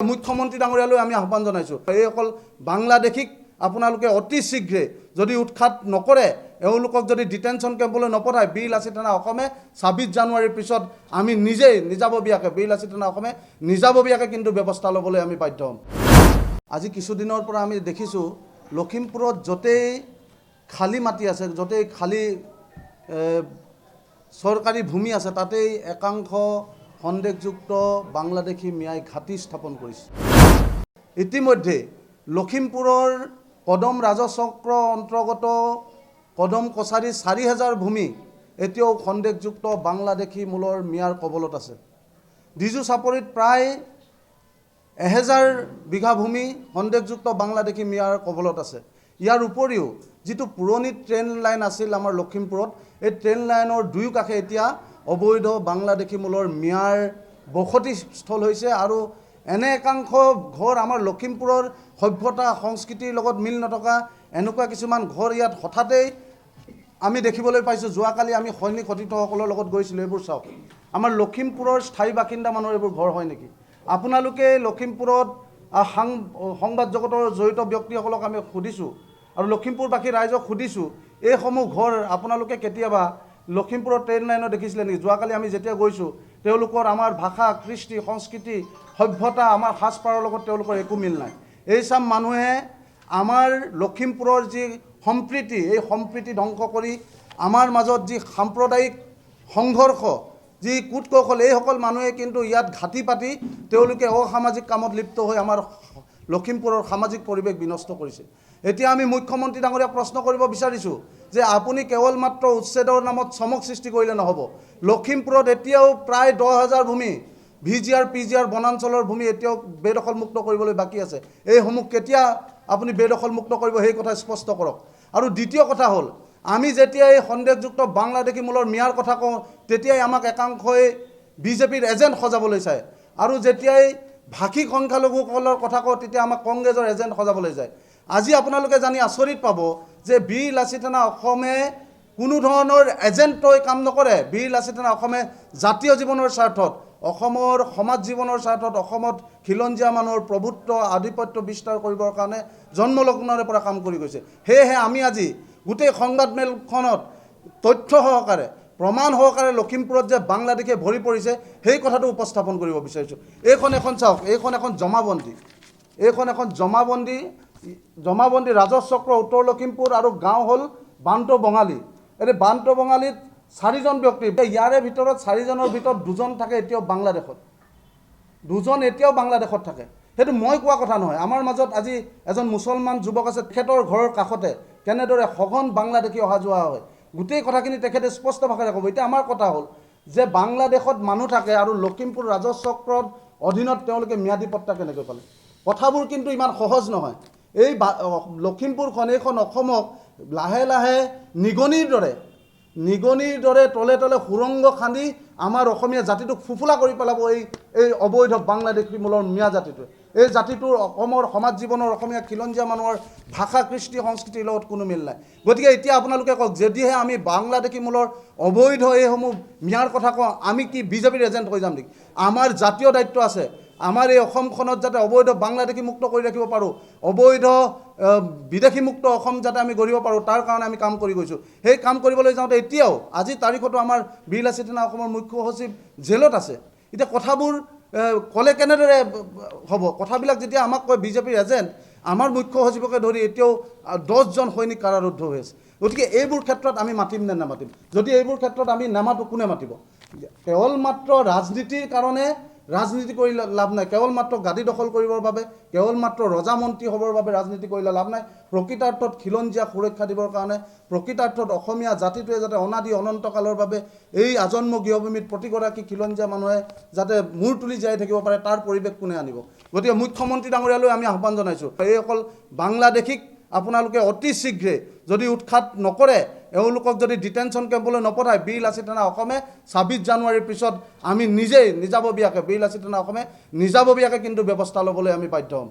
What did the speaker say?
মুখ্যমন্ত্ৰী ডাঙৰীয়ালৈ আমি আহ্বান জনাইছোঁ এইসকল বাংলাদেশীক আপোনালোকে অতি শীঘ্ৰে যদি উৎখাত নকৰে এওঁলোকক যদি ডিটেনশ্যন কেম্পলৈ নপঠায় বীৰ লাচিত থানা অসমে ২৬ জানুৱাৰীৰ পিছত আমি নিজেই নিজাববীয়াকৈ বীৰ লাচিত থানা অসমে নিজাববীয়াকৈ কিন্তু ব্যৱস্থা ল'বলৈ আমি বাধ্য হ'ম। আজি কিছুদিনৰ পৰা আমি দেখিছোঁ লখিমপুৰত য'তেই খালী মাটি আছে য'তেই খালী চৰকাৰী ভূমি আছে তাতেই একাংশ সন্দেহযুক্ত বাংলাদেশী মিয়াই ঘাটি স্থাপন কৰিছে। ইতিমধ্যে লখিমপুৰৰ কদম ৰাজচক্ৰ অন্তৰ্গত কদম কছাৰী ৪,০০০ ভূমি এতিয়াও সন্দেহযুক্ত বাংলাদেশী মূলৰ মিয়াৰ কবলত আছে। ডিজু চাপৰিত প্ৰায় ১,০০০ বিঘা ভূমি সন্দেহযুক্ত বাংলাদেশী মিয়াৰ কবলত আছে। ইয়াৰ উপৰিও যিটো পুৰণি ট্ৰেইন লাইন আছিল আমাৰ লখিমপুৰত এই ট্ৰেইন লাইনৰ দুয়ো কাষে এতিয়া অবৈধ বাংলাদেশী মূলৰ মিয়াৰ বসতিস্থল হৈছে আৰু এনে একাংশ ঘৰ আমাৰ লখিমপুৰৰ সভ্যতা সংস্কৃতিৰ লগত মিল নথকা এনেকুৱা কিছুমান ঘৰ ইয়াত হঠাতেই আমি দেখিবলৈ পাইছোঁ। যোৱাকালি আমি সৈনিক সতীৰ্থসকলৰ লগত গৈছিলোঁ। এইবোৰ চাওক, আমাৰ লখিমপুৰৰ স্থায়ী বাসিন্দা মানুহৰ এইবোৰ ঘৰ হয় নেকি? আপোনালোকে লখিমপুৰত সংবাদ জগতৰ জড়িত ব্যক্তিসকলক আমি সুধিছোঁ আৰু লখিমপুৰবাসী ৰাইজক সুধিছোঁ এইসমূহ ঘৰ আপোনালোকে কেতিয়াবা লখিমপুৰৰ ট্ৰেইন লাইনত দেখিছিলে নেকি? যোৱাকালি আমি যেতিয়া গৈছোঁ তেওঁলোকৰ আমাৰ ভাষা কৃষ্টি সংস্কৃতি সভ্যতা আমাৰ সাজপাৰৰ লগত তেওঁলোকৰ একো মিল নাই। এই চাম মানুহে আমাৰ লখিমপুৰৰ যি সম্প্ৰীতি এই সম্প্ৰীতি ধ্বংস কৰি আমাৰ মাজত যি সাম্প্ৰদায়িক সংঘৰ্ষ যি কূট কৌশল এইসকল মানুহে কিন্তু ইয়াত ঘাটি পাতি তেওঁলোকে অসামাজিক কামত লিপ্ত হৈ আমাৰ লখিমপুৰৰ সামাজিক পৰিৱেশ বিনষ্ট কৰিছে। এতিয়া আমি মুখ্যমন্ত্ৰী ডাঙৰীয়াক প্ৰশ্ন কৰিব বিচাৰিছোঁ যে আপুনি কেৱল মাত্ৰ উচ্ছেদৰ নামত চমক সৃষ্টি কৰিলে নহ'ব। লখিমপুৰত এতিয়াও প্ৰায় ১০,০০০ ভূমি VGR PGR বনাঞ্চলৰ ভূমি এতিয়াও বেদখলমুক্ত কৰিবলৈ বাকী আছে। এইসমূহ কেতিয়া আপুনি বেদখলমুক্ত কৰিব সেই কথা স্পষ্ট কৰক। আৰু দ্বিতীয় কথা হ'ল আমি যেতিয়া এই সন্দেহযুক্ত বাংলাদেশী মূলৰ মিয়াৰ কথা কওঁ তেতিয়াই আমাক একাংশই বিজেপিৰ এজেণ্ট সজাবলৈ চায় আৰু যেতিয়াই ভাষিক সংখ্যালঘুসকলৰ কথা কওঁ তেতিয়া আমাক কংগ্ৰেছৰ এজেণ্ট সজাবলৈ যায়। আজি আপোনালোকে জানি আচৰিত পাব যে বীৰ লাচিত থানা অসমে কোনো ধৰণৰ এজেণ্ট হৈ কাম নকৰে। বীৰ লাচিত থানা অসমে জাতীয় জীৱনৰ স্বাৰ্থত অসমৰ সমাজ জীৱনৰ স্বাৰ্থত অসমত খিলঞ্জীয়া মানুহৰ প্ৰভুত্ব আধিপত্য বিস্তাৰ কৰিবৰ কাৰণে জন্মলগ্নৰে পৰা কাম কৰি গৈছে। সেয়েহে আমি আজি গোটেই সংবাদমেলখনত তথ্য সহকাৰে প্ৰমাণ সহকাৰে লখিমপুৰত যে বাংলাদেশে ভৰি পৰিছে সেই কথাটো উপস্থাপন কৰিব বিচাৰিছোঁ। এইখন এখন চাওক, এইখন এখন জমাবন্দী, এইখন এখন জমাবন্দী ৰাজচক্ৰ উত্তৰ লখিমপুৰ আৰু গাঁও হ'ল বান্ত বঙালী। এই বান্ত বঙালীত ৪জন ব্যক্তি, ইয়াৰে ভিতৰত ৪জনৰ ভিতৰত 2জন থাকে এতিয়াও বাংলাদেশত, 2জন এতিয়াও বাংলাদেশত থাকে। সেইটো মই কোৱা কথা নহয়। আমাৰ মাজত আজি এজন মুছলমান যুৱক আছে, তেখেতৰ ঘৰৰ কাষতে কেনেদৰে সঘন বাংলাদেশী অহা যোৱা হয় গোটেই কথাখিনি তেখেতে স্পষ্ট ভাষাৰে ক'ব। এতিয়া আমাৰ কথা হ'ল যে বাংলাদেশত মানুহ থাকে আৰু লখিমপুৰ ৰাজচক্ৰৰ অধীনত তেওঁলোকে ম্যাদী পট্টা কেনেকৈ পালে? কথাবোৰ কিন্তু ইমান সহজ নহয়। এই লখিমপুৰখন এইখন অসমক লাহে লাহে নিগনিৰ দৰে তলে তলে সুৰংগ খান্দি আমাৰ অসমীয়া জাতিটোক ফুফুলা কৰি পেলাব এই অবৈধ বাংলাদেশী মূলৰ মিয়া জাতিটোৱে। এই জাতিটোৰ অসমৰ সমাজ জীৱনৰ অসমীয়া খিলঞ্জীয়া মানুহৰ ভাষা কৃষ্টি সংস্কৃতিৰ লগত কোনো মিল নাই। গতিকে এতিয়া আপোনালোকে কওক, যদিহে আমি বাংলাদেশী মূলৰ অবৈধ এইসমূহ মিয়াৰ কথা কওঁ আমি কি বিজেপিৰ এজেণ্ট হৈ যাম নেকি? আমাৰ জাতীয় দায়িত্ব আছে। আমাৰ এই অসমখনত যাতে অবৈধ বাংলাদেশী মুক্ত কৰি ৰাখিব পাৰোঁ, অবৈধ বিদেশী মুক্ত অসম যাতে আমি গঢ়িব পাৰোঁ তাৰ কাৰণে আমি কাম কৰি গৈছোঁ। সেই কাম কৰিবলৈ যাওঁতে এতিয়াও আজিৰ তাৰিখতো আমাৰ বীৰ লাচিত থানা অসমৰ মুখ্য সচিব জেলত আছে। এতিয়া কথাবোৰ ক'লে কেনেদৰে হ'ব? কথাবিলাক যেতিয়া আমাক কয় বিজেপিৰ এজেণ্ট, আমাৰ মুখ্য সচিবকে ধৰি এতিয়াও 10জন সৈনিক কাৰাৰুদ্ধ হৈ আছে। গতিকে এইবোৰ ক্ষেত্ৰত আমি মাতিম নে নামাতিম? যদি এইবোৰ ক্ষেত্ৰত আমি নামাতোঁ কোনে মাতিব? কেৱল মাত্ৰ ৰাজনীতিৰ কাৰণে ৰাজনীতি কৰি লাভ নাই। কেৱল মাত্ৰ গাদী দখল কৰিবৰ বাবে, কেৱল মাত্ৰ ৰজামন্ত্ৰী হ'বৰ বাবে ৰাজনীতি কৰিলে লাভ নাই। প্ৰকৃতাৰ্থত খিলঞ্জীয়া সুৰক্ষা দিবৰ কাৰণে, প্ৰকৃতাৰ্থত অসমীয়া জাতিটোৱে যাতে অনাদি অনন্তকালৰ বাবে এই আজন্ম গৃহভূমিত প্ৰতিগৰাকী খিলঞ্জীয়া মানুহে যাতে মূৰ তুলি জীয়াই থাকিব পাৰে তাৰ পৰিৱেশ কোনে আনিব? গতিকে মুখ্যমন্ত্ৰী ডাঙৰীয়ালৈ আমি আহ্বান জনাইছোঁ এইসকল বাংলাদেশীক আপোনালোকে অতি শীঘ্ৰে যদি উৎখাত নকৰে এওঁলোকক যদি ডিটেনশ্যন কেম্পলৈ নপঠায় বীৰ লাচিত থানা অসমে ২৬ জানুৱাৰীৰ পিছত আমি নিজেই নিজাববীয়াকৈ বীৰ লাচিত থানা অসমে নিজাববীয়াকৈ কিন্তু ব্যৱস্থা ল'বলৈ আমি বাধ্য হ'ম।